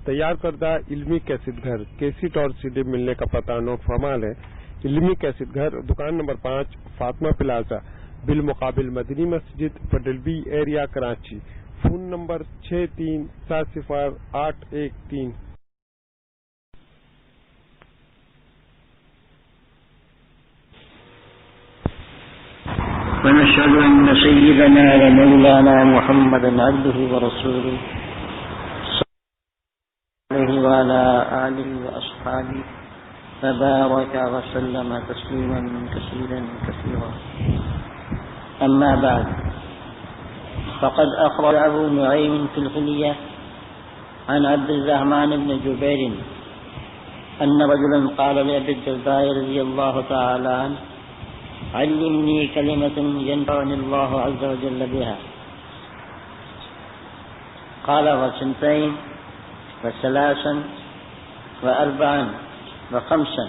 تیار کردہ علمی کیسٹ گھر کیسٹ اور CD ملنے کا پتہ نوٹ فرما لیں۔ علمی کیسٹ گھر، دکان نمبر 5، فاطمہ پلازا، بالمقابل مدنی مسجد، federal be area, Karachi. Phone number 63700813۔ ونشهد أن سيدنا ومولانا محمدا عبده ورسوله صلى الله عليه وعلى آله وأصحابه فبارك وسلم تسليما كثيرا كثيرا. أما بعد، فقد أخرج أبو نعيم في الحلية عن عبد الرحمن بن جبير أن رجلا قال لأبي الدرداء رضي الله تعالى عنه: علمني كلمة ينفعني الله عز وجل بها. قال: وثنتين وثلاثا وأربعا وخمسا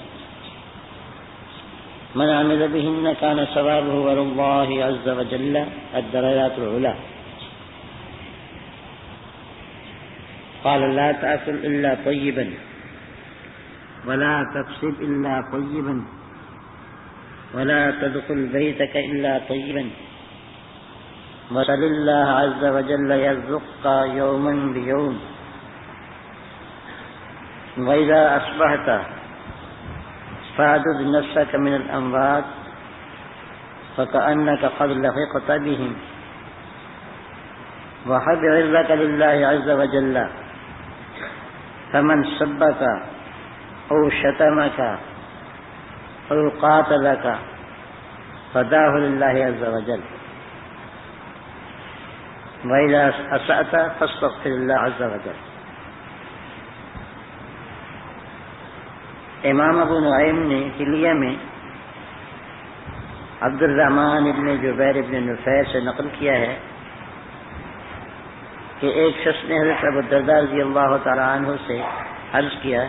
من عمل بهن كان ثوابه على الله عز وجل الدرجات العلى. قال: لا تأكل إلا طيبا ولا تكسب إلا طيبا ولا تدخل بيتك إلا طيبا وسل الله عز وجل يرزقك يوما بيوم. وإذا أصبحت فاعدد نفسك من الأموات فكأنك قد لحقت بهم وحب عزك لله عز وجل. فمن سبك أو شتمك أو قاتلك فداه لله عز وجل. وإذا أسأت فاستغفر الله عز وجل. امام ابو نعیم نے حلیہ میں عبد الرحمن ابن جبیر ابن نفیر سے نقل کیا ہے کہ ایک شخص نے حضرت ابو الدرداء رضی اللہ تعالی عنہ سے عرض کیا: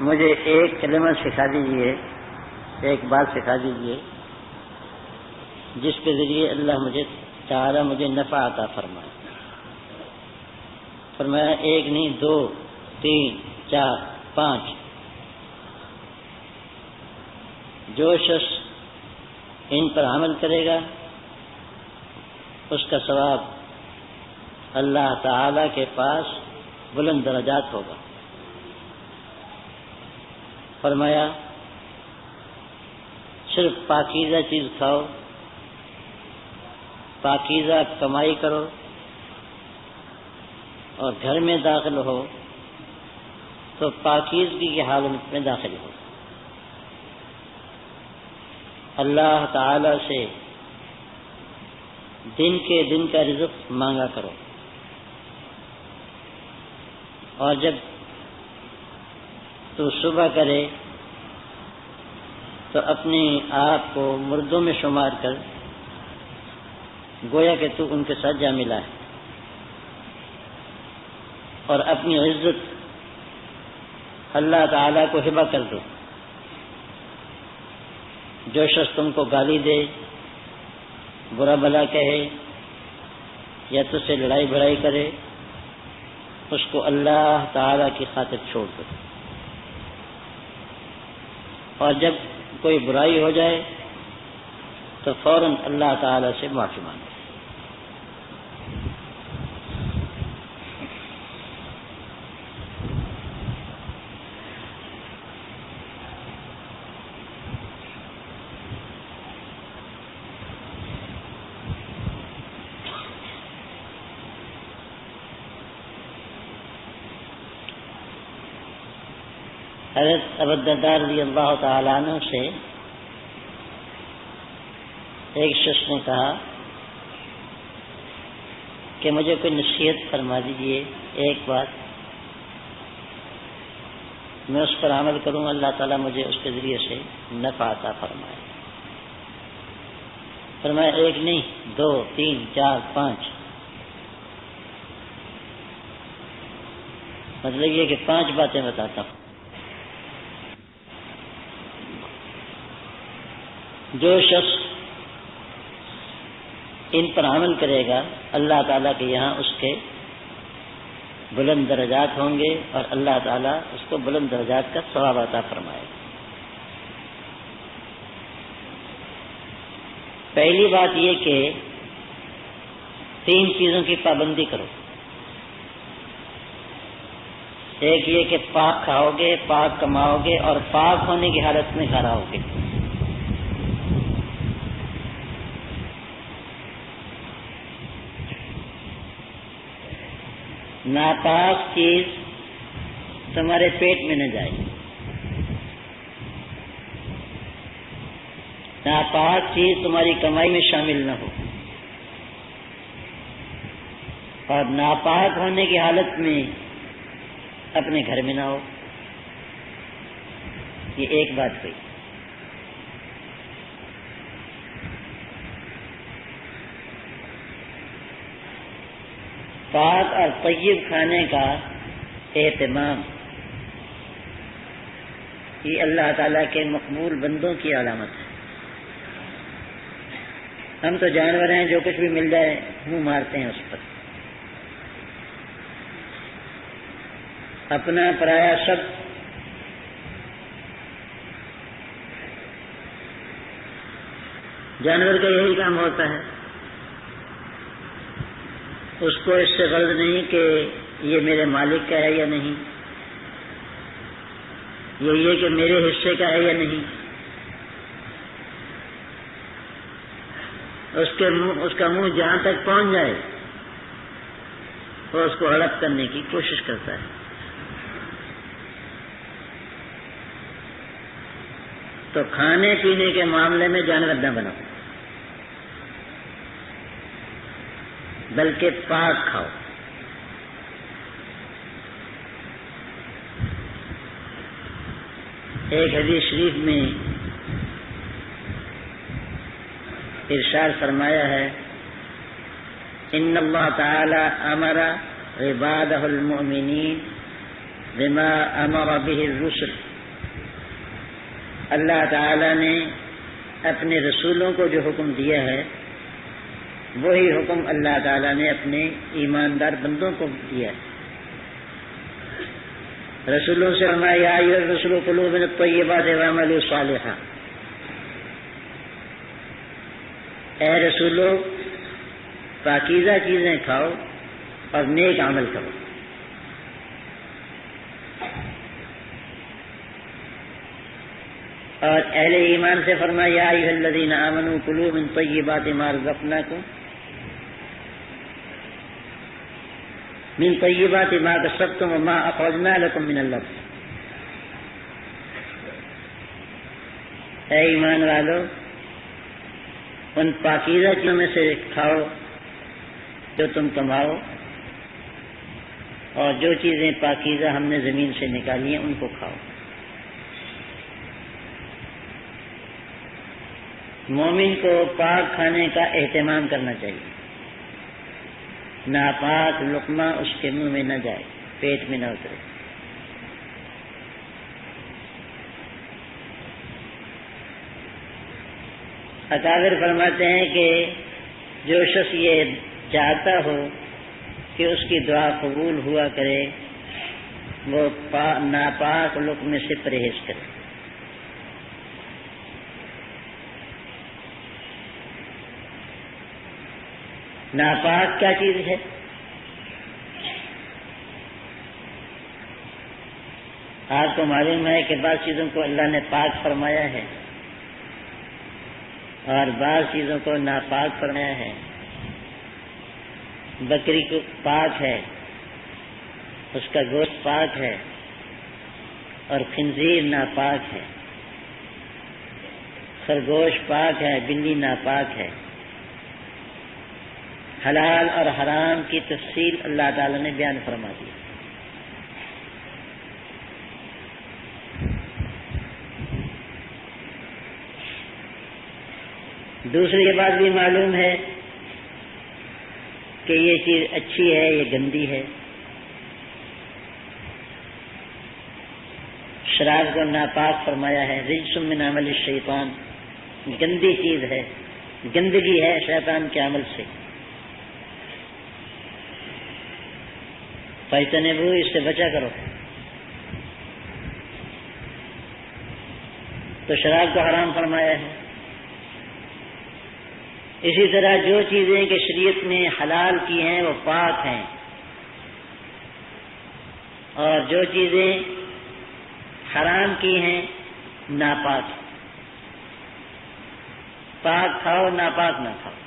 مجھے ایک کلمہ سکھا دیجئے، ایک بات سکھا دیجئے جس کے ذریعے اللہ مجھے نفع عطا فرمائے. فرمایا: ایک نہیں، 2، 3، 4، 5. جو شخص ان پر عمل کرے گا اس کا ثواب اللہ تعالی کے پاس بلند درجات ہوگا. فرمایا: صرف پاکیزہ چیز کھاؤ، پاکیزہ کمائی کرو اور گھر میں داخل ہو تو پاکیزگی کی حالت میں داخل ہو. اللہ تعالی سے دن کے دن کا رزق مانگا کرو، اور جب تو صبح کرے تو اپنے آپ کو مردوں میں شمار کر گویا کہ تو ان کے ساتھ جا ملا ہے، اور اپنی عزت اللہ تعالیٰ کو ہبہ کر دو. جو شخص تم کو گالی دے، برا بھلا کہے یا تجھ سے لڑائی بھڑائی کرے، اس کو اللہ تعالیٰ کی خاطر چھوڑ دو، اور جب کوئی برائی ہو جائے تو فوراً اللہ تعالیٰ سے معافی مانگو. حضرت ابو الدرداء رضی اللہ تعالیٰ عنہ سے ایک شخص نے کہا کہ مجھے کوئی نصیحت فرما دیجئے، ایک بات میں اس پر عمل کروں، اللہ تعالیٰ مجھے اس کے ذریعے سے نفع عطا فرمائے. فرمایا: ایک نہیں، 2، 3، 4، 5. مطلب یہ کہ 5 باتیں بتاتا ہوں. جو شخص ان پر عمل کرے گا اللہ تعالیٰ کے یہاں اس کے بلند درجات ہوں گے اور اللہ تعالیٰ اس کو بلند درجات کا ثواب عطا فرمائے گا۔ پہلی بات یہ کہ 3 چیزوں کی پابندی کرو۔ ایک یہ کہ پاک کھاؤ گے، پاک کماؤ گے اور پاک ہونے کی حالت میں گھر آؤ گے۔ ناپاک چیز تمہارے پیٹ میں نہ جائے، ناپاک چیز تمہاری کمائی میں شامل نہ ہو، اور ناپاک ہونے کی حالت میں اپنے گھر میں نہ ہو۔ یہ ایک بات ہوئی۔ پاک اور طیب کھانے کا اہتمام یہ اللہ تعالیٰ کے مقبول بندوں کی علامت ہے۔ ہم تو جانور ہیں، جو کچھ بھی مل جائے منہ مارتے ہیں اس پر، اپنا پرایا سب۔ جانور کا یہی کام ہوتا ہے، اس کو اس سے غرض نہیں کہ یہ میرے مالک کا ہے یا نہیں، یہ کہ میرے حصے کا ہے یا نہیں۔ اس کا منہ جہاں تک پہنچ جائے وہ اس کو ہڑپ کرنے کی کوشش کرتا ہے۔ تو کھانے پینے کے معاملے میں جانور نہ بنو، بلکہ پاک کھاؤ۔ ایک حدیث شریف میں ارشاد فرمایا ہے، ان اللہ تعالی امر عبادہ المؤمنین بما امر به الرسل۔ اللہ تعالی نے اپنے رسولوں کو جو حکم دیا ہے وہی حکم اللہ تعالیٰ نے اپنے ایماندار بندوں کو دیا ہے۔ رسولوں سے فرمایا یا ایھا الرسل کلوا من الطیبات واعملوا صالحا، اے رسولو پاکیزہ چیزیں کھاؤ اور نیک عمل کرو۔ اور اہل ایمان سے فرمایا یا ایھا الذین آمنوا کلوا من طیبات ما رزقناکم من طیبات ما کسبتم وما اخرجنا لکم من الارض۔ اے ایمان والو، ان پاکیزہ چیزوں میں سے کھاؤ جو تم کماؤ، اور جو چیزیں پاکیزہ ہم نے زمین سے نکالی ہیں ان کو کھاؤ۔ مومن کو پاک کھانے کا اہتمام کرنا چاہیے، ناپاک لقمہ اس کے منہ میں نہ جائے، پیٹ میں نہ اترے۔ اکابر فرماتے ہیں کہ جو شخص یہ چاہتا ہو کہ اس کی دعا قبول ہوا کرے وہ ناپاک لقمے سے پرہیز کرے۔ ناپاک کیا چیز ہے؟ آپ کو معلوم ہے کہ بعض چیزوں کو اللہ نے پاک فرمایا ہے اور بعض چیزوں کو ناپاک فرمایا ہے۔ بکری کو پاک ہے، اس کا گوشت پاک ہے، اور خنزیر ناپاک ہے۔ خرگوش پاک ہے، بلی ناپاک ہے۔ حلال اور حرام کی تفصیل اللہ تعالی نے بیان فرما دی۔ دوسری بات بھی معلوم ہے کہ یہ چیز اچھی ہے، یہ گندی ہے۔ شراب کو ناپاک فرمایا ہے، رجس من عمل الشیطان، گندی چیز ہے، گندگی ہے شیطان کے عمل سے۔ فاجتنبوہ، اس سے بچا کرو. تو شراب کو حرام فرمایا ہے. اسی طرح جو چیزیں کہ شریعت نے حلال کی ہیں وہ پاک ہیں، اور جو چیزیں حرام کی ہیں ناپاک. پاک کھاؤ، ناپاک نہ کھاؤ.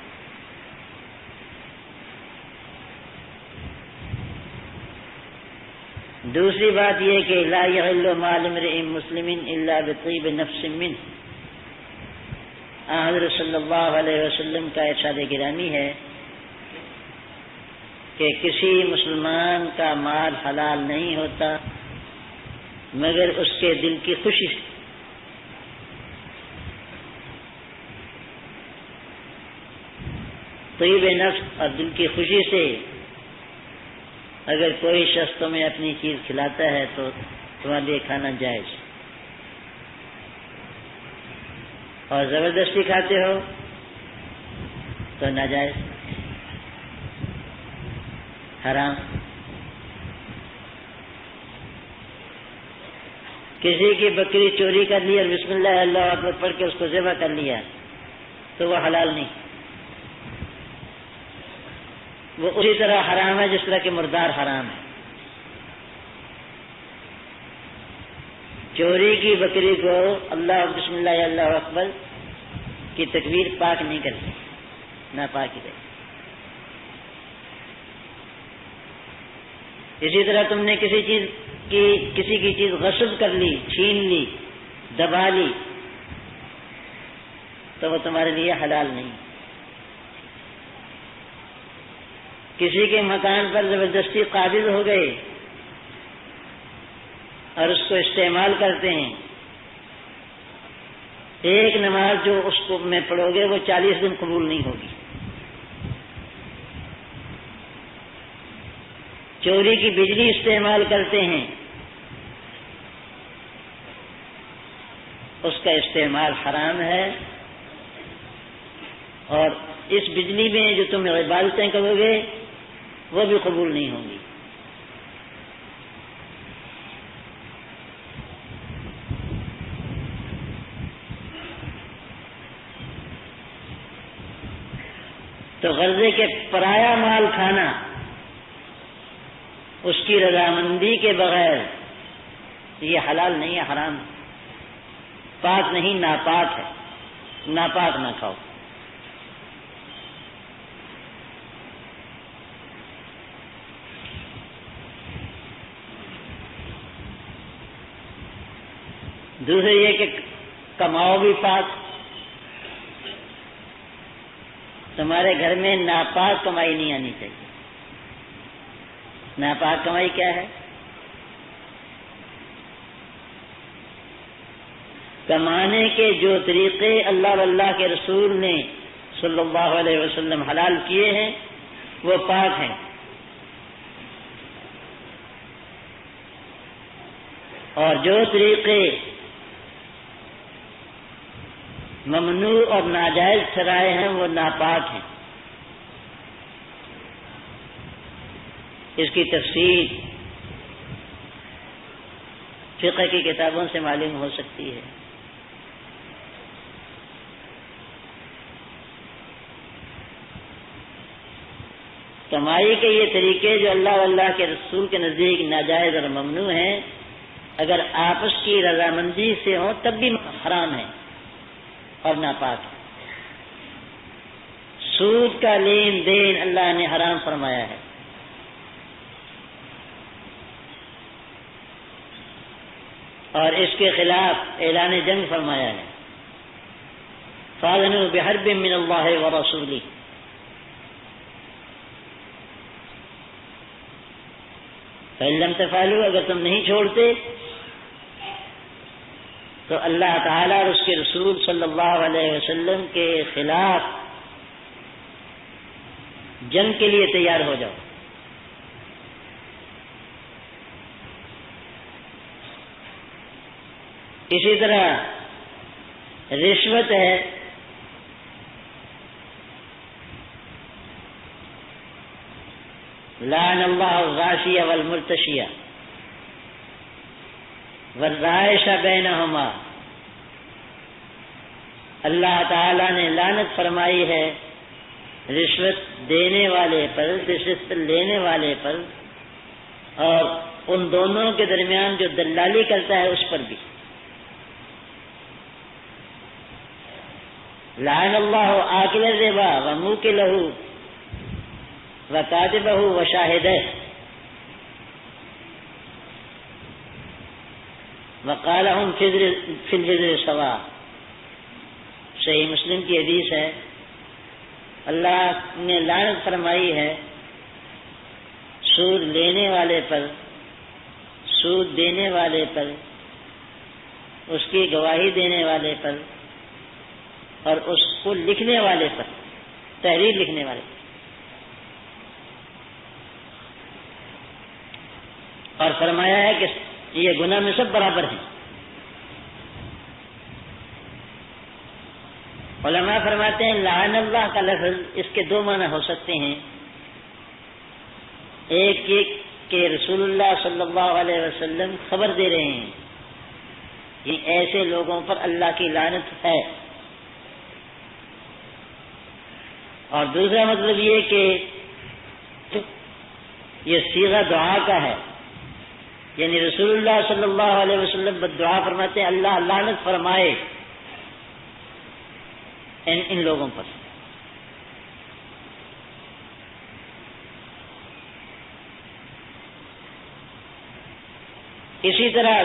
دوسری بات یہ کہ لا یحل مال امرئ مسلم الا بطیب نفس منہ. حضرت صلی اللہ علیہ وسلم کا ارشاد گرامی ہے کہ کسی مسلمان کا مال حلال نہیں ہوتا مگر اس کے دل کی خوشی سے. طیب نفس اور دل کی خوشی سے اگر کوئی شخص تمہیں اپنی چیز کھلاتا ہے تو تمہارے لیے کھانا جائز، اور زبردستی کھاتے ہو تو ناجائز، حرام. کسی کی بکری چوری کر لی اور بسم اللہ اللہ اکبر پڑھ کے اس کو ذبح کر لیا تو وہ حلال نہیں، وہ اسی طرح حرام ہے جس طرح کہ مردار حرام ہے. چوری کی بکری کو اللہ بسم اللہ اللہ اکبر کی تکبیر پاک نہیں کرتی، ناپاک ہے. اسی طرح تم نے کسی کی چیز غصب کر لی، چھین لی، دبا لی تو وہ تمہارے لیے حلال نہیں. کسی کے مکان پر زبردستی قابض ہو گئے اور اس کو استعمال کرتے ہیں، ایک نماز جو اس کو میں پڑھو گے وہ 40 دن قبول نہیں ہوگی. چوری کی بجلی استعمال کرتے ہیں، اس کا استعمال حرام ہے، اور اس بجلی میں جو تم عبادتیں کرو گے وہ بھی قبول نہیں ہوں گی. تو غرضے کے پرایا مال کھانا اس کی رضامندی کے بغیر یہ حلال نہیں ہے، حرام. پاک نہیں، ناپاک ہے، ناپاک نہ کھاؤ. دوسرے یہ کہ کماؤ بھی پاک. تمہارے گھر میں ناپاک کمائی نہیں آنی چاہیے. ناپاک کمائی کیا ہے؟ کمانے کے جو طریقے اللہ واللہ کے رسول نے صلی اللہ علیہ وسلم حلال کیے ہیں وہ پاک ہیں، اور جو طریقے ممنوع اور ناجائز ٹھہرائے ہیں وہ ناپاک ہیں. اس کی تفصیل فقہ کی کتابوں سے معلوم ہو سکتی ہے. کمائی کے یہ طریقے جو اللہ واللہ کے رسول کے نزدیک ناجائز اور ممنوع ہیں، اگر آپس کی رضامندی سے ہوں تب بھی حرام ہے اور ناپاک ہے. سود کا لین دین اللہ نے حرام فرمایا ہے. اور اس کے خلاف اعلان جنگ فرمایا ہے. فاذنوا بحرب من اللہ ورسولہ. فإن لم تفعلوا، اگر تم نہیں چھوڑتے تو اللہ تعالیٰ اور اس کے رسول صلی اللہ علیہ وسلم کے خلاف جنگ کے لیے تیار ہو جاؤ. اسی طرح رشوت ہے، لعن اللہ الغاشیہ والمرتشیہ والرائش بینہما، اللہ تعالی نے لعنت فرمائی ہے رشوت دینے والے پر، رشوت لینے والے پر، اور ان دونوں کے درمیان جو دلالی کرتا ہے اس پر بھی۔ لعن اللہ آکل الربا وموکلہ وکاتبہ وشاہدہ وقالہم فی الوزر سواء۔ صحیح مسلم کی حدیث ہے، اللہ نے لعنت فرمائی ہے سود لینے والے پر، سود دینے والے پر، اس کی گواہی دینے والے پر، اور اس کو لکھنے والے پر، تحریر لکھنے والے پر، اور فرمایا ہے کہ یہ گناہ میں سب برابر ہیں۔ علماء فرماتے ہیں لعن اللہ کا لفظ اس کے دو معنی ہو سکتے ہیں، ایک یہ کہ رسول اللہ صلی اللہ علیہ وسلم خبر دے رہے ہیں کہ ایسے لوگوں پر اللہ کی لعنت ہے، اور دوسرا مطلب یہ کہ یہ صیغہ دعا کا ہے، یعنی رسول اللہ صلی اللہ علیہ وسلم دعا فرماتے ہیں اللہ لعنت فرمائے ان لوگوں پر۔ اسی طرح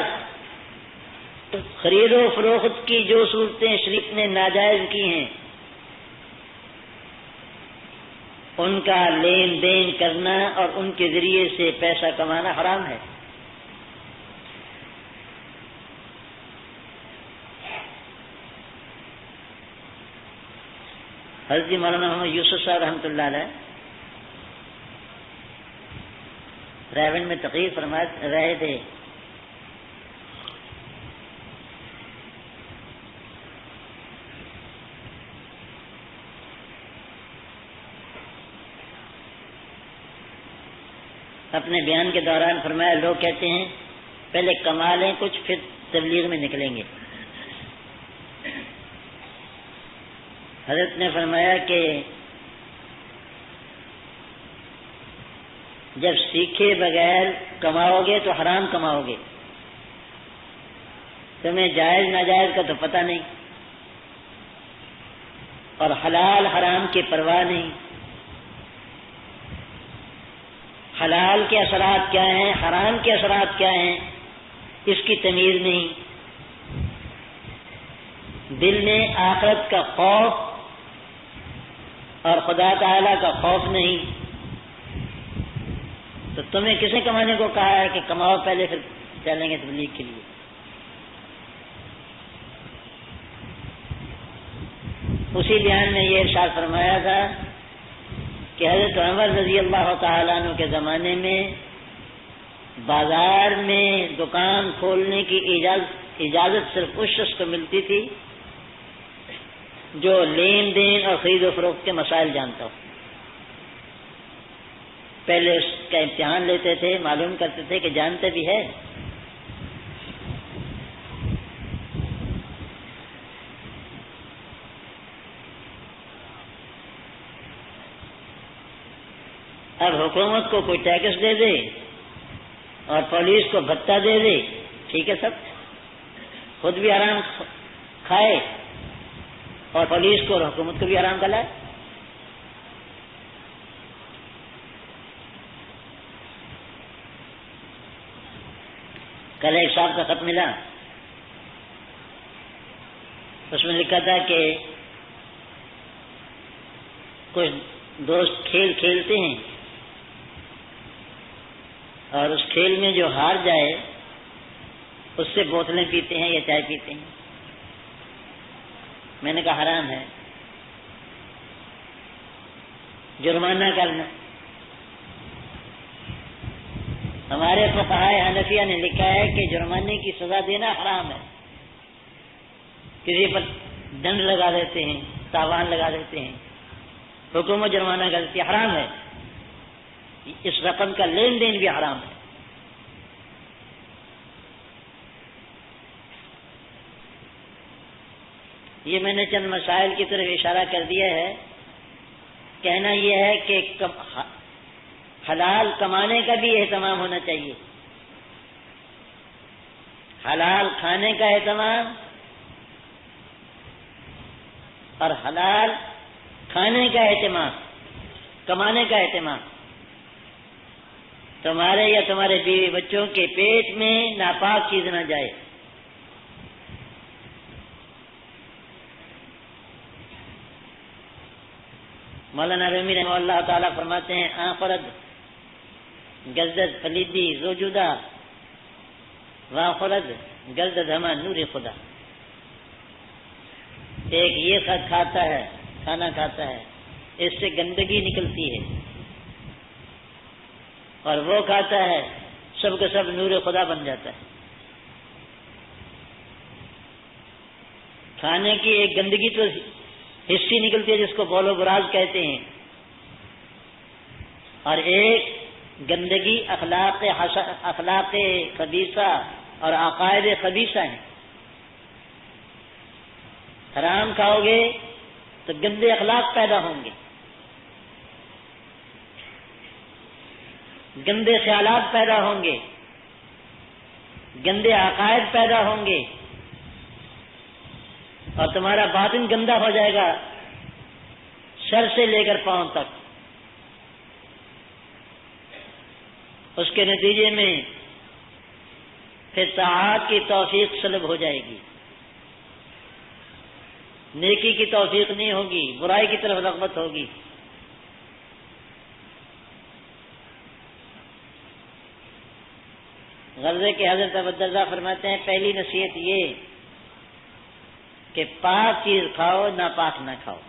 خرید و فروخت کی جو صورتیں شریعت نے ناجائز کی ہیں ان کا لین دین کرنا اور ان کے ذریعے سے پیسہ کمانا حرام ہے۔ حضرت مولانا محمد یوسف صاحب رحمۃ اللہ علیہ ریون میں تقریر فرما رہے تھے، اپنے بیان کے دوران فرمایا لوگ کہتے ہیں پہلے کما لیں کچھ پھر تبلیغ میں نکلیں گے۔ حضرت نے فرمایا کہ جب سیکھے بغیر کماؤ گے تو حرام کماؤ گے، تمہیں جائز ناجائز کا تو پتہ نہیں، اور حلال حرام کی پرواہ نہیں، حلال کے اثرات کیا ہیں حرام کے اثرات کیا ہیں اس کی تمیز نہیں، دل میں آخرت کا خوف اور خدا تعالی کا خوف نہیں، تو تمہیں کسے کمانے کو کہا ہے کہ کماؤ پہلے پھر چلیں گے تبلیغ کے لیے۔ اسی بیان میں یہ ارشاد فرمایا تھا کہ حضرت عمر رضی اللہ تعالیٰ عنہ کے زمانے میں بازار میں دکان کھولنے کی اجازت صرف اس شخص کو ملتی تھی جو لین دین اور خرید و فروخت کے مسائل جانتا ہو۔ پہلے اس کا امتحان لیتے تھے، معلوم کرتے تھے کہ جانتے بھی ہے، اب حکومت کو کوئی ٹیکس دے دے اور پولیس کو بھتہ دے دے، ٹھیک ہے، سب خود بھی آرام کھائے اور پولیس کو اور حکومت کو بھی آرام کھلائے۔ کل ایک صاحب کا خط ملا، اس میں لکھا تھا کہ کچھ دوست کھیل کھیلتے ہیں اور اس کھیل میں جو ہار جائے اس سے بوتلیں پیتے ہیں یا چائے پیتے ہیں۔ میں نے کہا حرام ہے، جرمانہ کرنا۔ ہمارے فقہاء حنفیہ نے لکھا ہے کہ جرمانے کی سزا دینا حرام ہے، کسی پر دنڈ لگا دیتے ہیں، تاوان لگا دیتے ہیں، حکومت جرمانہ کر دیتی ہے، حرام ہے۔ اس رقم کا لین دین بھی حرام ہے۔ یہ میں نے چند مسائل کی طرف اشارہ کر دیا ہے۔ کہنا یہ ہے کہ حلال کمانے کا بھی اہتمام ہونا چاہیے، حلال کھانے کا اہتمام اور حلال کھانے کا اہتمام، کمانے کا اہتمام۔ تمہارے یا تمہارے بیوی بچوں کے پیٹ میں ناپاک چیز نہ جائے۔ مولانا رومی رحمہ اللہ تعالیٰ فرماتے ہیں آخرت گزد فلیدی زوجودہ واخرت گزد ہما نور خدا۔ ایک یہ کھاتا ہے، کھانا کھاتا ہے، اس سے گندگی نکلتی ہے، اور وہ کھاتا ہے سب کا سب نور خدا بن جاتا ہے۔ کھانے کی ایک گندگی تو حصی نکلتی ہے جس کو بول و براز کہتے ہیں، اور ایک گندگی اخلاق خبیثہ اور عقائد خبیثہ ہیں۔ حرام کھاؤ گے تو گندے اخلاق پیدا ہوں گے، گندے خیالات پیدا ہوں گے، گندے عقائد پیدا ہوں گے، اور تمہارا باطن گندا ہو جائے گا سر سے لے کر پاؤں تک۔ اس کے نتیجے میں پھر طاعات کی توفیق سلب ہو جائے گی، نیکی کی توفیق نہیں ہوگی، برائی کی طرف رغبت ہوگی۔ غرضے کے حضرت ابوالدرداء فرماتے ہیں پہلی نصیحت یہ کہ پاک چیز کھاؤ، ناپاک نہ کھاؤ،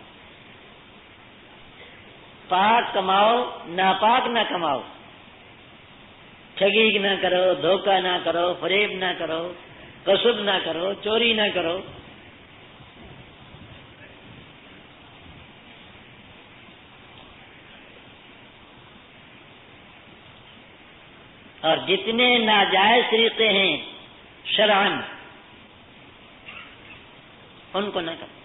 پاک کماؤ، ناپاک نہ کماؤ، ٹھگی نہ کرو، دھوکہ نہ کرو، فریب نہ کرو، غصب نہ کرو، چوری نہ کرو۔ اور جتنے ناجائز طریقے ہیں شرعاً ان کو نہ کرو۔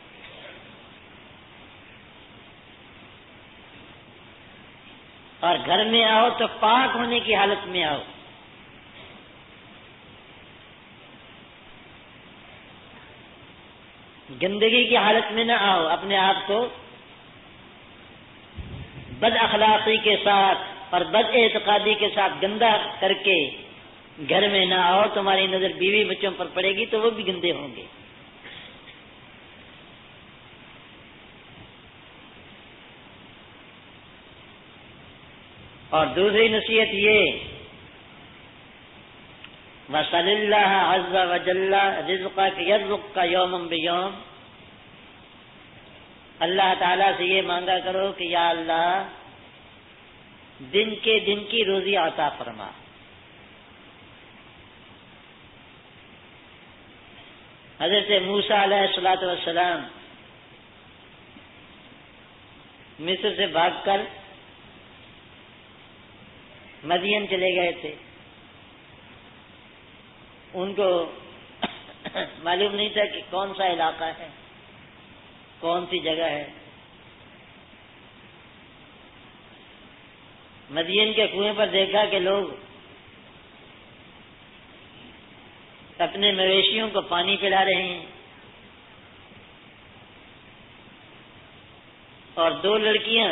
اور گھر میں آؤ تو پاک ہونے کی حالت میں آؤ، گندگی کی حالت میں نہ آؤ، اپنے آپ کو بد اخلاقی کے ساتھ اور بد اعتقادی کے ساتھ گندا کر کے گھر میں نہ آؤ۔ تمہاری نظر بیوی بچوں پر پڑے گی تو وہ بھی گندے ہوں گے۔ اور دوسری نصیحت یہ وصلی اللہ عز وجل رزقک یرزقک یوما بیوم، اللہ تعالیٰ سے یہ مانگا کرو کہ یا اللہ دن کے دن کی روزی عطا فرما۔ حضرت موسیٰ علیہ السلام مصر سے بھاگ کر مدین چلے گئے تھے۔ ان کو معلوم نہیں تھا کہ کون سا علاقہ ہے، کون سی جگہ ہے۔ مدین کے کنویں پر دیکھا کہ لوگ اپنے مویشیوں کو پانی پلا رہے ہیں، اور دو لڑکیاں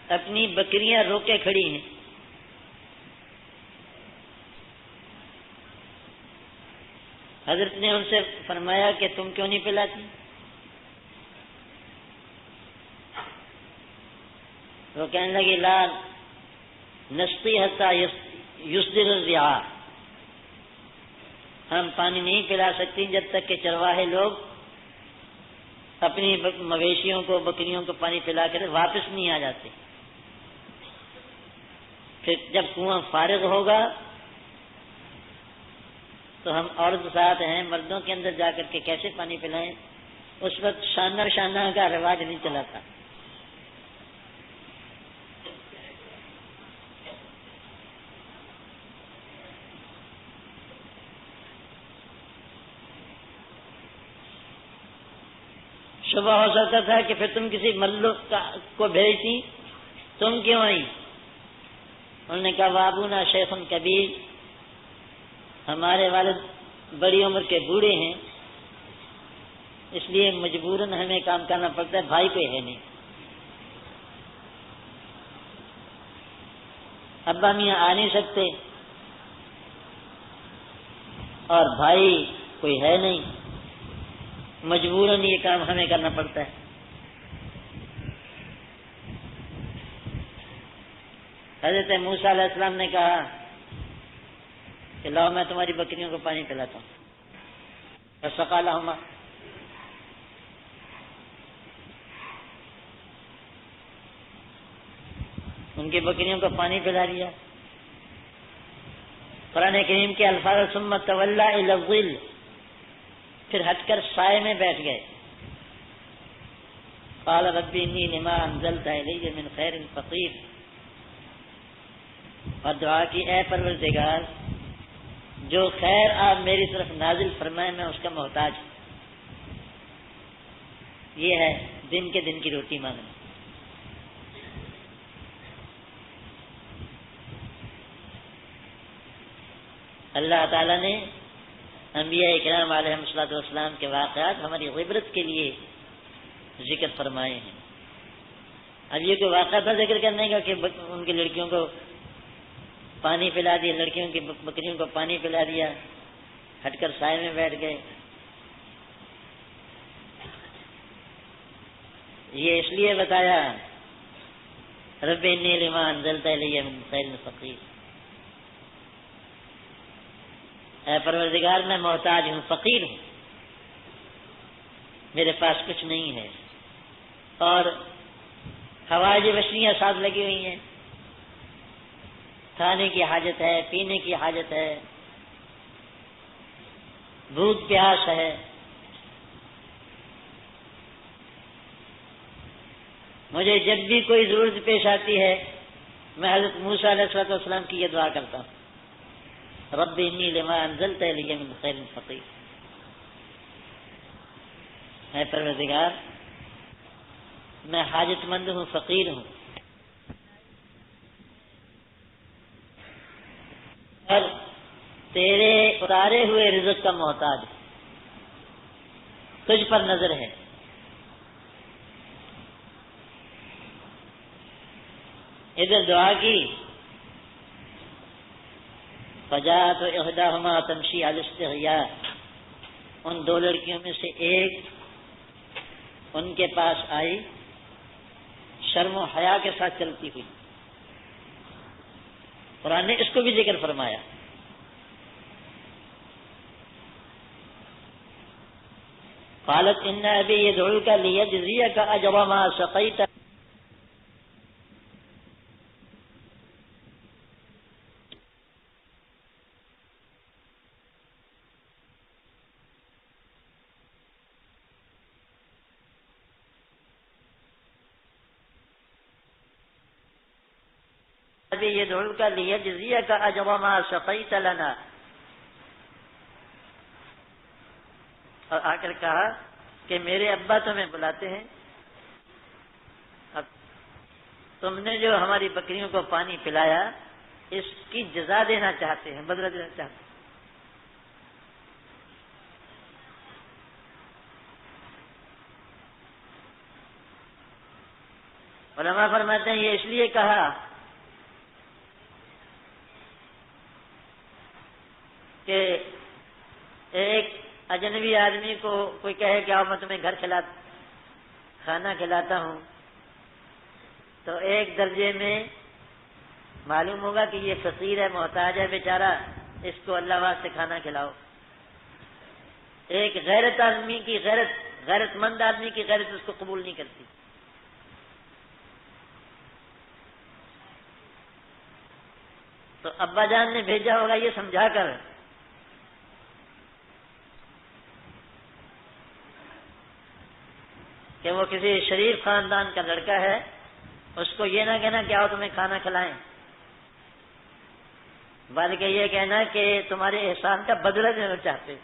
اپنی بکریاں روکے کھڑی ہیں۔ حضرت نے ان سے فرمایا کہ تم کیوں نہیں پلاتی؟ وہ کہنے لگی لا نسقی حتی یصدر الرعاء، ہم پانی نہیں پلا سکتی جب تک کہ چرواہے لوگ اپنی مویشیوں کو، بکریوں کو پانی پلا کر واپس نہیں آ جاتے۔ پھر جب کنواں فارغ ہوگا تو ہم عورت ساتھ ہیں، مردوں کے اندر جا کر کے کیسے پانی پلائیں؟ اس وقت شانہ کا رواج نہیں چلا تھا۔ صبح ہو سکتا تھا کہ پھر تم کسی ملک کو بھیجتی، تم کیوں آئی؟ انہوں نے کہا وابونا شیخ کبیر، ہمارے والد بڑی عمر کے بوڑھے ہیں، اس لیے مجبوراً ہمیں کام کرنا پڑتا ہے، بھائی کوئی ہے نہیں، ابا میاں آ نہیں سکتے اور بھائی کوئی ہے نہیں، مجبوراً یہ کام ہمیں کرنا پڑتا ہے۔ حضرت موسیٰ علیہ السلام نے کہا کہ لاؤ میں تمہاری بکریوں کو پانی پلاتا ہوں، فسقى لهما، ان کی بکریوں کو پانی پلا دیا۔ قرآن کریم کے الفاظ ثم تولى الى الظل، پھر ہٹ کر سائے میں بیٹھ گئے۔ قال رب انی لما انزلت الی من خیر فقیر، اور دعا کی اے پروردگار جو خیر آپ میری طرف نازل فرمائے میں اس کا محتاج ہوں۔ یہ ہے دن کے دن کی روٹی مانگنا۔ اللہ تعالیٰ نے انبیاء کرام علیہ الصلوۃ والسلام کے واقعات ہماری عبرت کے لیے ذکر فرمائے ہیں۔ اب یہ کوئی واقعہ تھا ذکر کرنے کا کہ ان کی لڑکیوں کو پانی پلا دیا، لڑکیوں کی بکریوں کو پانی پلا دیا، ہٹ کر سائے میں بیٹھ گئے۔ یہ اس لیے بتایا رب انی لما انزلت الی من خیر فقیر، اے پروردگار میں محتاج ہوں، فقیر ہوں، میرے پاس کچھ نہیں ہے، اور حوائج بشریہ ساتھ لگی ہوئی ہیں، کھانے کی حاجت ہے، پینے کی حاجت ہے، بھوک پیاس ہے۔ مجھے جب بھی کوئی ضرورت پیش آتی ہے میں حضرت موسیٰ علیہ السلام کی یہ دعا کرتا ہوں، رب انی لما انزلت الی من خیر فقیر، اے پروردگار میں حاجت مند ہوں، فقیر ہوں، اور تیرے اتارے ہوئے رزق کا محتاج ہوں، تجھ پر نظر ہے۔ ادھر دعا کی فجاءت احداهما تمشي على استحياء، ان دو لڑکیوں میں سے ایک ان کے پاس آئی شرم و حیا کے ساتھ چلتی ہوئی۔ قرآن نے اس کو بھی ذکر فرمایا۔ قالت ان ابی يدعوك ليجزيك اجر ما سقيت، ابی يدعوك ليجزيك اجر ما سقيت لنا، اور آ کر کہا کہ میرے ابا تمہیں بلاتے ہیں، اب تم نے جو ہماری بکریوں کو پانی پلایا اس کی جزا دینا چاہتے ہیں، بدلہ دینا چاہتے ہیں۔ علماء فرماتے ہیں یہ اس لیے کہا کہ ایک اجنبی آدمی کو کوئی کہے کہ آؤ میں تمہیں گھر کھانا کھلاتا ہوں، تو ایک درجے میں معلوم ہوگا کہ یہ فقیر ہے، محتاج ہے بیچارہ، اس کو اللہ واسطے کھانا کھلاؤ۔ ایک غیرت مند آدمی کی غیرت اس کو قبول نہیں کرتی۔ تو ابا جان نے بھیجا ہوگا یہ سمجھا کر کہ وہ کسی شریف خاندان کا لڑکا ہے، اس کو یہ نہ کہنا کہ آؤ تمہیں کھانا کھلائیں، بلکہ یہ کہنا کہ تمہارے احسان کا بدلہ دینا چاہتے۔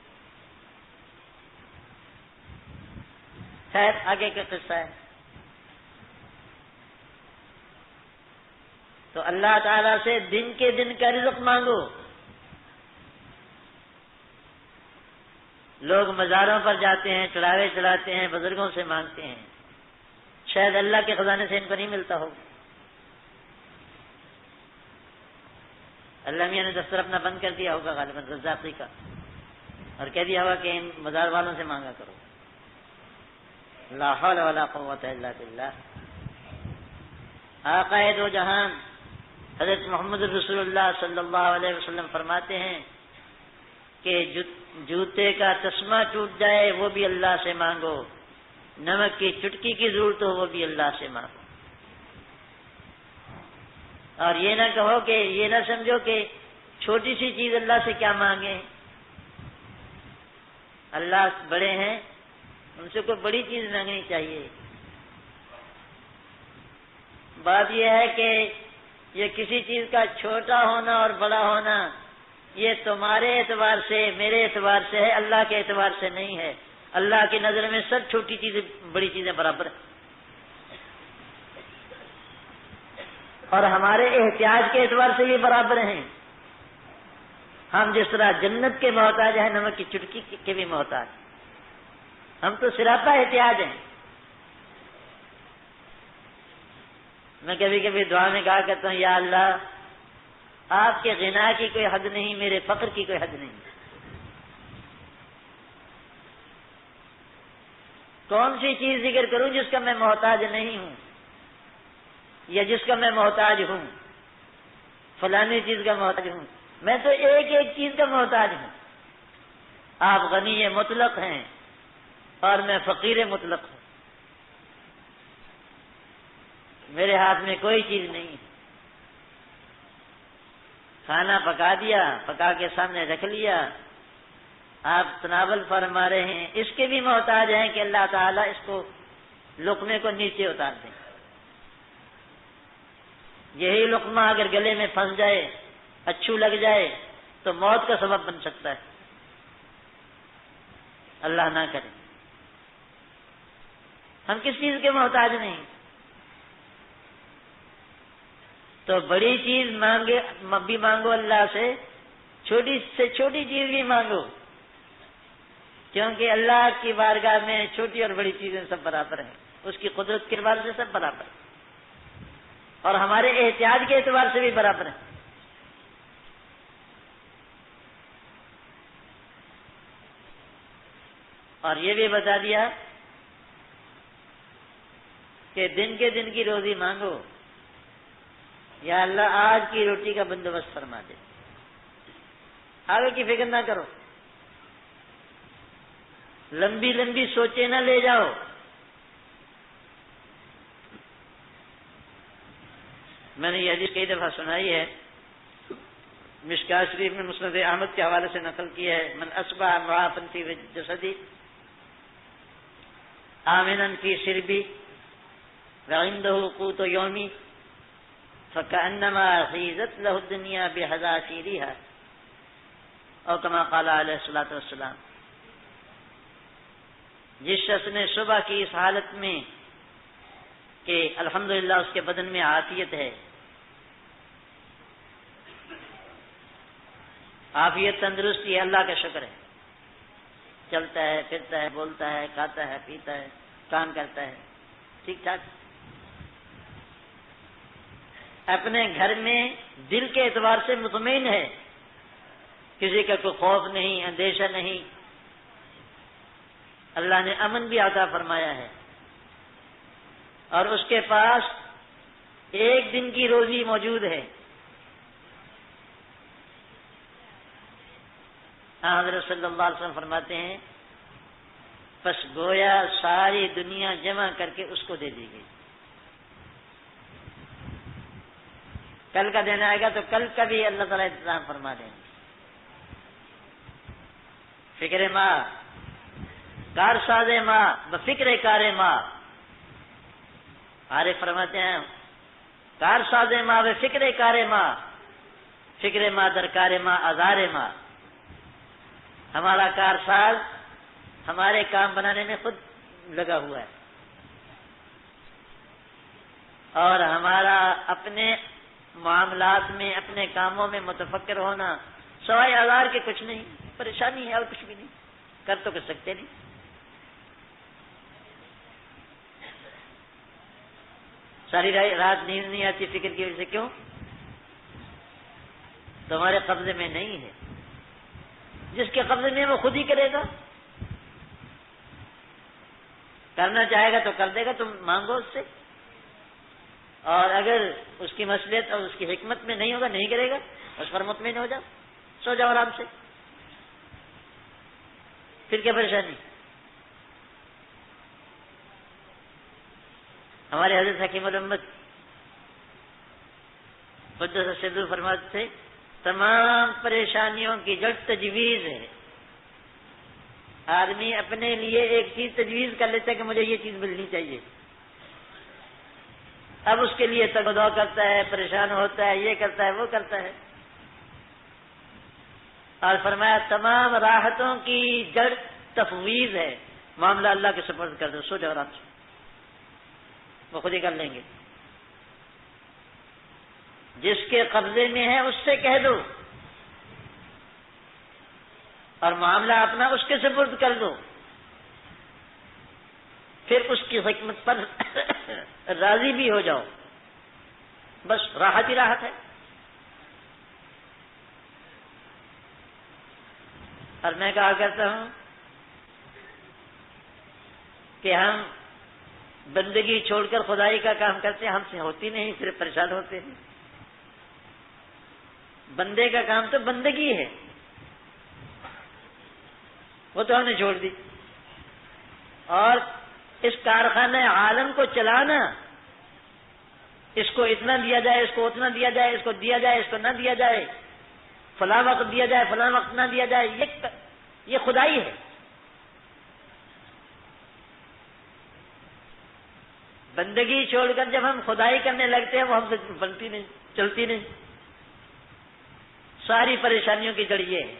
خیر آگے کا قصہ ہے. تو اللہ تعالیٰ سے دن کے دن کا رزق مانگو. لوگ مزاروں پر جاتے ہیں، چڑھاوے چڑھاتے ہیں، بزرگوں سے مانگتے ہیں، شاید اللہ کے خزانے سے ان کو نہیں ملتا ہوگا. اللہ میاں نے دفتر اپنا بند کر دیا ہوگا غالباً رزاقی کا، اور کہہ دیا ہوگا کہ ان مزار والوں سے مانگا کرو. لا حول ولا قوت الا باللہ. آقا دو جہان حضرت محمد رسول اللہ صلی اللہ علیہ وسلم فرماتے ہیں کہ جوتے کا تسمہ ٹوٹ جائے وہ بھی اللہ سے مانگو، نمک کی چٹکی کی ضرورت ہو وہ بھی اللہ سے مانگو. اور یہ نہ کہو کہ یہ نہ سمجھو کہ چھوٹی سی چیز اللہ سے کیا مانگیں. اللہ بڑے ہیں، ان سے کوئی بڑی چیز مانگنی چاہیے. بات یہ ہے کہ یہ کسی چیز کا چھوٹا ہونا اور بڑا ہونا یہ تمہارے اعتبار سے میرے اعتبار سے ہے، اللہ کے اعتبار سے نہیں ہے. اللہ کی نظر میں سب چھوٹی چیزیں بڑی چیزیں برابر ہیں، اور ہمارے احتیاج کے اعتبار سے یہ برابر ہیں. ہم جس طرح جنت کے محتاج ہیں، نمک کی چٹکی کے بھی محتاج. ہم تو سراپا احتیاج ہیں. میں کبھی کبھی دعا میں کہا کرتا ہوں، یا اللہ آپ کے غنا کی کوئی حد نہیں، میرے فقر کی کوئی حد نہیں. کون سی چیز ذکر کروں جس کا میں محتاج نہیں ہوں، یا جس کا میں محتاج ہوں. فلانی چیز کا محتاج ہوں. میں تو ایک ایک چیز کا محتاج ہوں. آپ غنی مطلق ہیں اور میں فقیر مطلق ہوں. میرے ہاتھ میں کوئی چیز نہیں. کھانا پکا دیا، پکا کے سامنے رکھ لیا، آپ تناول فرما رہے ہیں. اس کے بھی محتاج ہیں کہ اللہ تعالیٰ اس کو لقمے کو نیچے اتار دیں. یہی لقمہ اگر گلے میں پھنس جائے، اچھو لگ جائے تو موت کا سبب بن سکتا ہے. اللہ نہ کرے. ہم کس چیز کے محتاج نہیں. تو بڑی چیز بھی مانگو اللہ سے، چھوٹی سے چھوٹی چیز بھی مانگو، کیونکہ اللہ کی بارگاہ میں چھوٹی اور بڑی چیزیں سب برابر ہیں. اس کی قدرت کے اعتبار سے سب برابر ہیں، اور ہمارے احتیاج کے اعتبار سے بھی برابر ہیں. اور یہ بھی بتا دیا کہ دن کے دن کی روزی مانگو. یا اللہ آج کی روٹی کا بندوبست فرما دے، آگے کی فکر نہ کرو، لمبی لمبی سوچیں نہ لے جاؤ. میں نے یہ حدیث کئی دفعہ سنائی ہے، مشکاۃ شریف میں مسند احمد کے حوالے سے نقل کی ہے. من اصبح معافا فی جسدی آمنا فی سربی وعنده قوت یومی فکأنما حیزت له الدنیا بحذافیرها، اور کما قال علیہ الصلوۃ والسلام. جس شخص نے صبح کی اس حالت میں کہ الحمدللہ اس کے بدن میں عافیت ہے، عافیت تندرستی ہے، اللہ کا شکر ہے، چلتا ہے پھرتا ہے بولتا ہے کھاتا ہے پیتا ہے کام کرتا ہے ٹھیک ٹھاک، اپنے گھر میں دل کے اعتبار سے مطمئن ہے، کسی کا کوئی خوف نہیں، اندیشہ نہیں، اللہ نے امن بھی عطا فرمایا ہے، اور اس کے پاس ایک دن کی روزی موجود ہے. حضرت صلی اللہ علیہ وسلم فرماتے ہیں پس گویا ساری دنیا جمع کر کے اس کو دے دی گئی. کل کا دن آئے گا تو کل کا بھی اللہ تعالیٰ انتظام فرما دیں گے. فکر ماں کار ساز ماں بفکر کار ماں، عارف فرماتے ہیں کار ساز ماں بفکر کار ماں، فکر ماں درکار ماں آزار ماں. ہمارا کار ساز ہمارے کام بنانے میں خود لگا ہوا ہے، اور ہمارا اپنے معاملات میں اپنے کاموں میں متفکر ہونا سوائے آزار کے کچھ نہیں، پریشانی ہے اور کچھ بھی نہیں، کر تو کر سکتے نہیں۔ ساری رات نیند نہیں آتی فکر کی وجہ سے، کیوں؟ تمہارے قبضے میں نہیں ہے، جس کے قبضے میں وہ خود ہی کرے گا، کرنا چاہے گا تو کر دے گا، تم مانگو اس سے، اور اگر اس کی مصلحت اور اس کی حکمت میں نہیں ہوگا نہیں کرے گا، اس پر مطمئن ہو جاؤ، سو جاؤ آرام سے، پھر کیا پریشانی؟ ہمارے حضرت حکیم الامت قدس سر فرماتے تھے تمام پریشانیوں کی جڑ تجویز ہے۔ آدمی اپنے لیے ایک چیز تجویز کر لیتا ہے کہ مجھے یہ چیز ملنی چاہیے، اب اس کے لیے تگدو کرتا ہے، پریشان ہوتا ہے، یہ کرتا ہے وہ کرتا ہے، اور فرمایا تمام راحتوں کی جڑ تفویض ہے، معاملہ اللہ کے سپرد کر دو، سو جاؤ آرام سے، وہ خود ہی کر لیں گے۔ جس کے قبضے میں ہے اس سے کہہ دو، اور معاملہ اپنا اس کے سپرد کر دو، پھر اس کی حکمت پر راضی بھی ہو جاؤ، بس راحت ہی راحت ہے۔ اور میں کہا کرتا ہوں کہ ہم بندگی چھوڑ کر خدائی کا کام کرتے ہیں، ہم سے ہوتی نہیں، صرف پریشان ہوتے ہیں۔ بندے کا کام تو بندگی ہے، وہ تو ہم نے چھوڑ دی، اور اس کارخانہ عالم کو چلانا، اس کو اتنا دیا جائے، اس کو اتنا دیا جائے، اس کو دیا جائے، اس کو نہ دیا جائے، فلاں وقت دیا جائے، فلاں وقت نہ دیا جائے، یہ خدائی ہے۔ بندگی چھوڑ کر جب ہم خدائی کرنے لگتے ہیں وہ ہم سے بنتی نہیں، چلتی نہیں، ساری پریشانیوں کی جڑ یہ ہے۔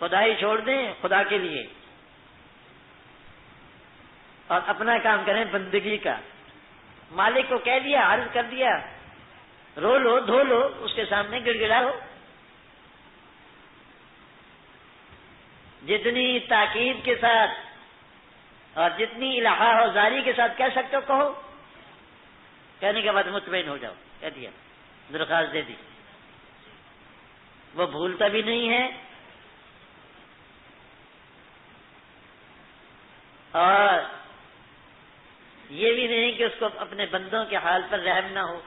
خدائی چھوڑ دیں خدا کے لیے اور اپنا کام کریں بندگی کا۔ مالک کو کہہ دیا، عرض کر دیا، رو لو دھو لو، اس کے سامنے گڑ گڑا ہو، جتنی تاکید کے ساتھ اور جتنی الہا و زاری کے ساتھ کہہ سکتے ہو کہو، کہنے کے بعد مطمئن ہو جاؤ، کہہ دیا، درخواست دے دی۔ وہ بھولتا بھی نہیں ہے اور یہ بھی نہیں کہ اس کو اپنے بندوں کے حال پر رحم نہ ہو۔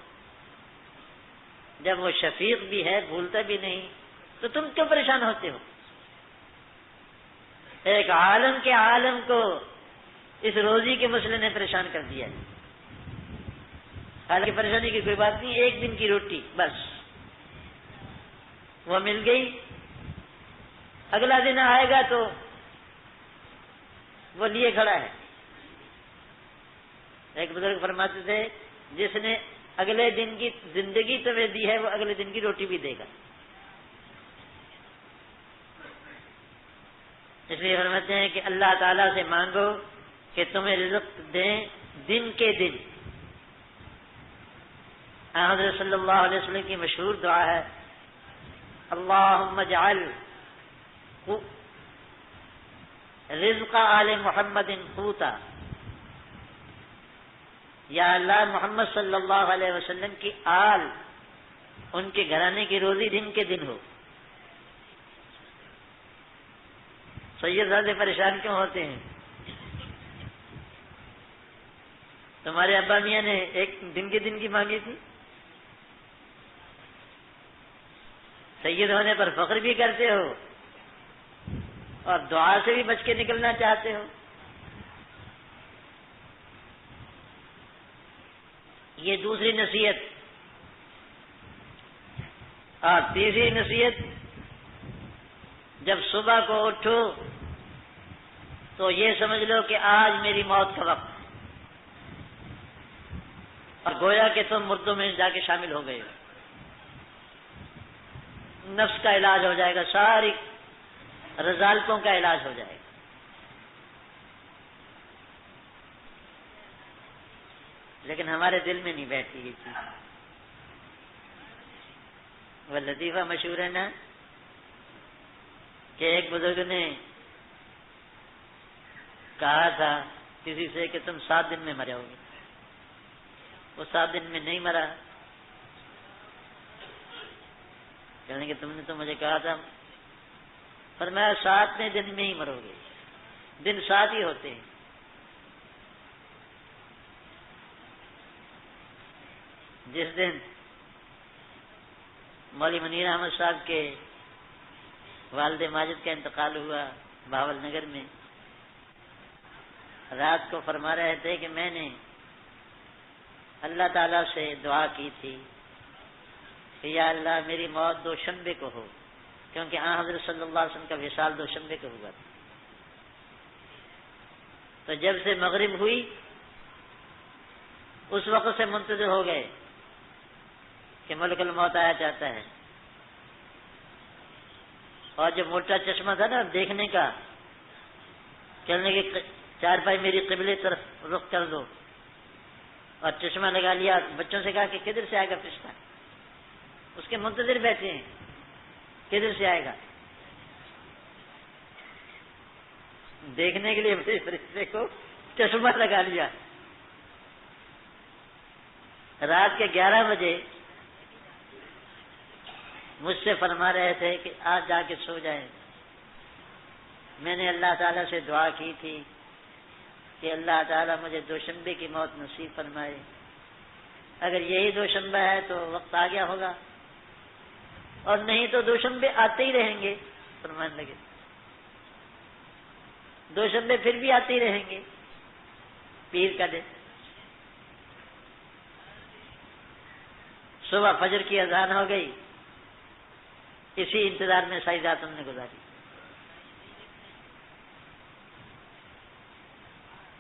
جب وہ شفیق بھی ہے، بھولتا بھی نہیں، تو تم کیوں پریشان ہوتے ہو؟ ایک عالم کے عالم کو اس روزی کے مسئلے نے پریشان کر دیا ہے۔ حالانکہ پریشانی کی کوئی بات نہیں، ایک دن کی روٹی بس، وہ مل گئی، اگلا دن آئے گا تو وہ لیے کھڑا ہے۔ ایک بزرگ فرماتے تھے جس نے اگلے دن کی زندگی تمہیں دی ہے وہ اگلے دن کی روٹی بھی دے گا۔ اس لیے فرماتے ہیں کہ اللہ تعالیٰ سے مانگو کہ تمہیں رزق دیں دن کے دن۔ حضرت صلی اللہ علیہ وسلم کی مشہور دعا ہے، اللہم اجعل رزق آل محمد قوتا، یا اللہ محمد صلی اللہ علیہ وسلم کی آل، ان کے گھرانے کی روزی دن کے دن ہو۔ سید زادے پریشان کیوں ہوتے ہیں؟ تمہارے ابا میاں نے ایک دن کے دن کی مانگی تھی، سید ہونے پر فخر بھی کرتے ہو اور دعا سے بھی بچ کے نکلنا چاہتے ہو۔ یہ دوسری نصیحت۔ اور تیسری نصیحت، جب صبح کو اٹھو تو یہ سمجھ لو کہ آج میری موت کا وقت، اور گویا کہ تم مردوں میں جا کے شامل ہو گئے ہو۔ نفس کا علاج ہو جائے گا، ساری رذالتوں کا علاج ہو جائے گا۔ لیکن ہمارے دل میں نہیں بیٹھی یہ چیز. وہ لطیفہ مشہور ہے نا کہ ایک بزرگ نے کہا تھا کسی سے کہ تم 7 دن میں مرے ہوگے. وہ 7 دن میں نہیں مرا. کہنے کہ تم نے تو مجھے کہا تھا. فرمایا 7ویں دن میں ہی مرو گے. دن 7 ہی ہوتے ہیں. جس دن مولوی منیر احمد صاحب کے والد ماجد کا انتقال ہوا بہاول نگر میں، رات کو فرما رہے تھے کہ میں نے اللہ تعالیٰ سے دعا کی تھی کہ یا اللہ میری موت 2 شنبے کو ہو، کیونکہ حضرت صلی اللہ علیہ وسلم کا وصال 2 شنبے کو ہوا تھا. تو جب سے مغرب ہوئی اس وقت سے منتظر ہو گئے کہ ملک الموت آیا چاہتا ہے. اور جو موٹا چشمہ تھا نا دیکھنے کا، کہنے کے 4 پائی میری قبلے طرف رخ کر دو، اور چشمہ لگا لیا. بچوں سے کہا کہ کدھر سے آئے گا فرشتہ؟ اس کے منتظر بیٹھے ہیں کدھر سے آئے گا دیکھنے کے لیے. فرشتے کو چشمہ لگا لیا. رات کے 11 بجے مجھ سے فرما رہے تھے کہ آج جا کے سو جائے. میں نے اللہ تعالیٰ سے دعا کی تھی کہ اللہ تعالیٰ مجھے 2 شنبے کی موت نصیب فرمائے. اگر یہی 2 شنبہ ہے تو وقت آ گیا ہوگا، اور نہیں تو 2 شنبے آتے ہی رہیں گے. فرمانے لگے 2 شنبے پھر بھی آتے ہی رہیں گے. پیر کا دن صبح فجر کی اذان ہو گئی. اسی انتظار میں ساری رات ہم نے گزاری.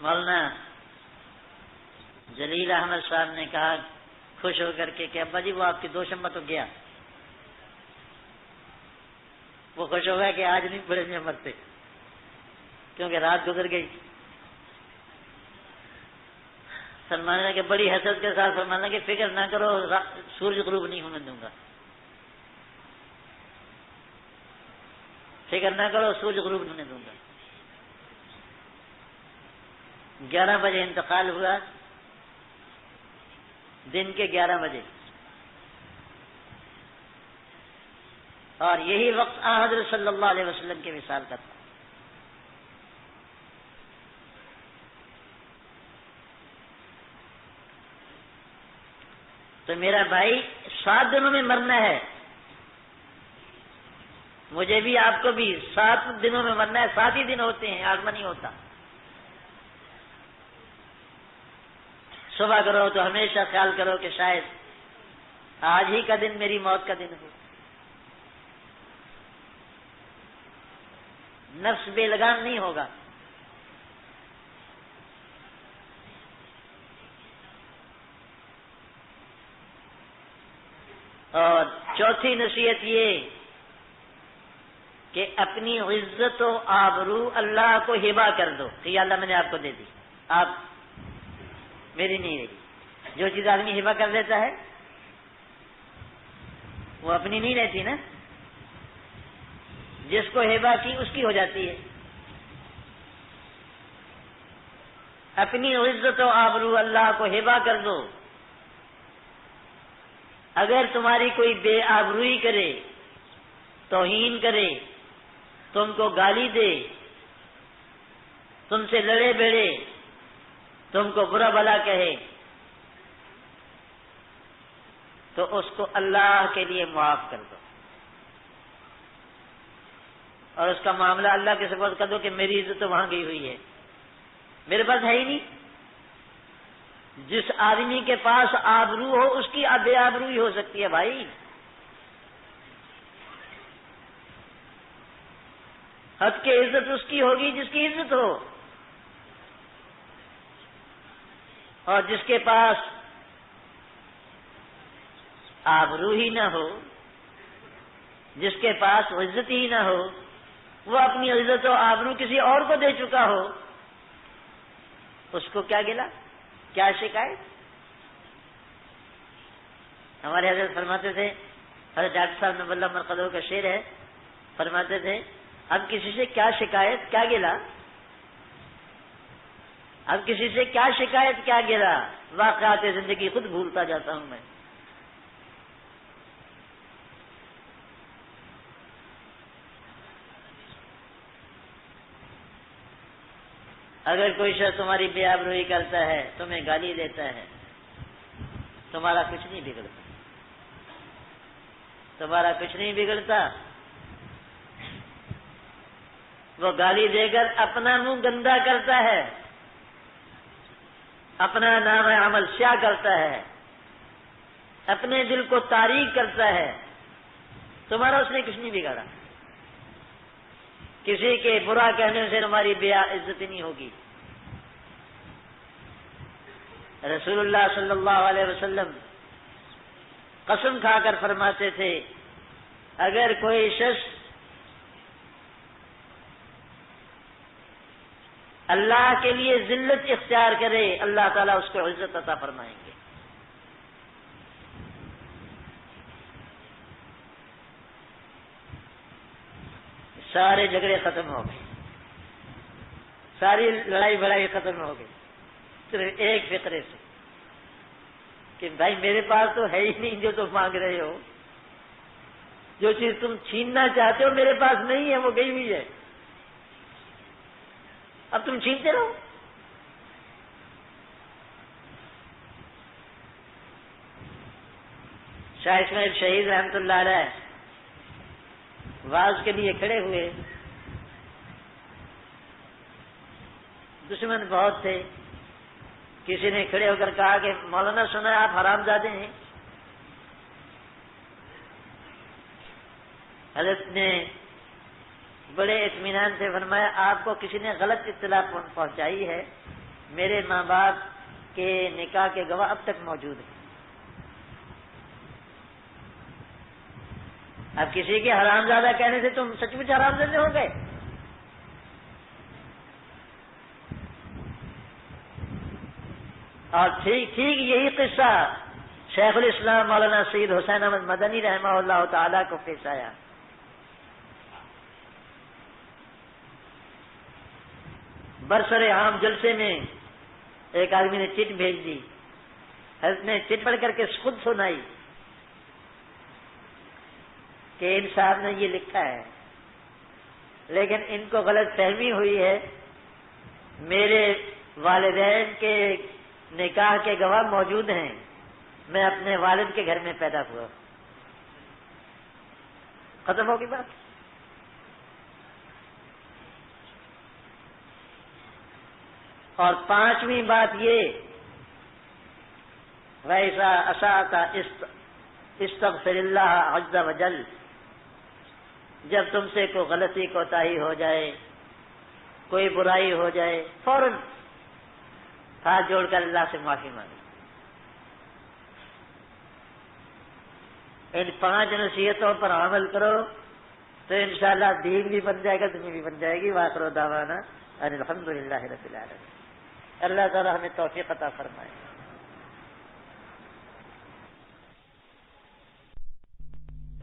مولانا جلیل احمد صاحب نے کہا خوش ہو کر کے کہ ابا جی وہ آپ کی 2 شنبہ تو گیا. وہ خوش ہو گیا کہ آج نہیں پڑے میں مرتے، کیونکہ رات گزر گئی. فرمانے کہ بڑی حسرت کے ساتھ فرمانا کہ فکر نہ کرو سورج غروب نہیں ہونے دوں گا. فکر نہ کرو سورج غروب نہیں ہونے دوں گا. 11 بجے انتقال ہوا، دن کے 11 بجے. اور یہی وقت حضرت صلی اللہ علیہ وسلم کے وصال کا تھا. تو میرا بھائی 7 دنوں میں مرنا ہے. مجھے بھی آپ کو بھی 7 دنوں میں مرنا ہے. 7 ہی دن ہوتے ہیں، آگمہ نہیں ہوتا. صبح کرو تو ہمیشہ خیال کرو کہ شاید آج ہی کا دن میری موت کا دن ہو. نفس بے لگام نہیں ہوگا. اور چوتھی نصیحت یہ کہ اپنی عزت و آبرو اللہ کو ہبہ کر دو کہ یا اللہ میں نے آپ کو دے دی، آپ میری نہیں رہی. جو چیز آدمی ہبہ کر دیتا ہے وہ اپنی نہیں رہتی نا. جس کو ہبہ کی اس کی ہو جاتی ہے. اپنی عزت و آبرو اللہ کو ہبہ کر دو. اگر تمہاری کوئی بے آبروئی کرے، توہین کرے، تم کو گالی دے، تم سے لڑے بڑے، تم کو برا بھلا کہے، تو اس کو اللہ کے لیے معاف کر دو اور اس کا معاملہ اللہ کے سپرد کر دو کہ میری عزت تو وہاں گئی ہوئی ہے، میرے پاس ہے ہی نہیں. جس آدمی کے پاس آبرو ہو اس کی بے آبروئی ہو سکتی ہے بھائی. حد کی عزت اس کی ہوگی جس کی عزت ہو، اور جس کے پاس آبرو ہی نہ ہو، جس کے پاس عزت ہی نہ ہو، وہ اپنی عزت و آبرو کسی اور کو دے چکا ہو، اس کو کیا گلا، کیا شکایت. ہمارے حضرت فرماتے تھے، حضرت ڈاکٹر صاحب نبی اللہ مرقدہ کا شعر ہے، فرماتے تھے اب کسی سے کیا شکایت کیا گلا، اب کسی سے کیا شکایت کیا گلا، واقعات زندگی خود بھولتا جاتا ہوں میں۔ اگر کوئی شخص تمہاری بے آبروئی کرتا ہے، تمہیں گالی دیتا ہے، تمہارا کچھ نہیں بگڑتا، تمہارا کچھ نہیں بگڑتا، وہ گالی دے کر اپنا منہ گندا کرتا ہے، اپنا نام عمل سیاہ کرتا ہے، اپنے دل کو تاریک کرتا ہے، تمہارا اس نے کچھ نہیں بگاڑا۔ کسی کے برا کہنے سے تمہاری بے عزتی نہیں ہوگی۔ رسول اللہ صلی اللہ علیہ وسلم قسم کھا کر فرماتے تھے اگر کوئی شخص اللہ کے لیے ذلت اختیار کرے، اللہ تعالیٰ اس کو عزت عطا فرمائیں گے۔ سارے جھگڑے ختم ہو گئے، ساری لڑائی بھڑائی ختم ہو گئی، صرف ایک فقرے سے کہ بھائی میرے پاس تو ہے ہی نہیں جو تم مانگ رہے ہو، جو چیز تم چھیننا چاہتے ہو میرے پاس نہیں ہے، وہ گئی ہوئی ہے، اب تم چھینتے رہو۔ شاہ اسماعیل شہید رحمت اللہ علیہ واز کے لیے کھڑے ہوئے، دشمن بہت تھے، کسی نے کھڑے ہو کر کہا کہ مولانا سنا ہے آپ حرام زادے ہیں۔ حضرت نے بڑے اطمینان سے فرمایا آپ کو کسی نے غلط اطلاع پہنچائی ہے، میرے ماں باپ کے نکاح کے گواہ اب تک موجود ہیں۔ اب کسی کے حرام زادہ کہنے سے تم سچ مچ حرام زادے ہو گئے؟ اور ٹھیک یہی قصہ شیخ الاسلام مولانا سید حسین احمد مدنی رحمہ اللہ تعالی کو پیش آیا۔ برسر عام جلسے میں ایک آدمی نے چٹ بھیج دی، حضرت نے چٹ پڑھ کر کے خود سنائی کہ ان صاحب نے یہ لکھا ہے، لیکن ان کو غلط فہمی ہوئی ہے، میرے والدین کے نکاح کے گواہ موجود ہیں، میں اپنے والد کے گھر میں پیدا ہوا۔ ختم ہوگی بات۔ اور پانچویں بات یہ، ویسا اساءت استغفر اللہ عز وجل، جب تم سے کوئی غلطی کوتاہی ہو جائے، کوئی برائی ہو جائے، فوراً ہاتھ جوڑ کر اللہ سے معافی مانگو۔ ان 5 نصیحتوں پر عمل کرو تو انشاءاللہ دین بھی بن جائے گا، دنیا بھی بن جائے گی۔ وآخر دعوانا ان الحمدللہ رب العالمین۔ اللہ تعالی ہمیں توفیق عطا فرمائے۔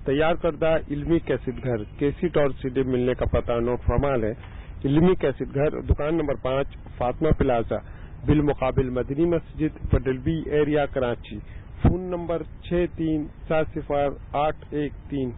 تیار کردہ علمی کیسٹ گھر کیسٹ اور CD ملنے کا پتہ نوٹ فرما لیں۔ علمی کیسٹ گھر دکان نمبر 5 فاطمہ پلازا بالمقابل مدنی مسجد پڈل B area Karachi. Phone number 63708113۔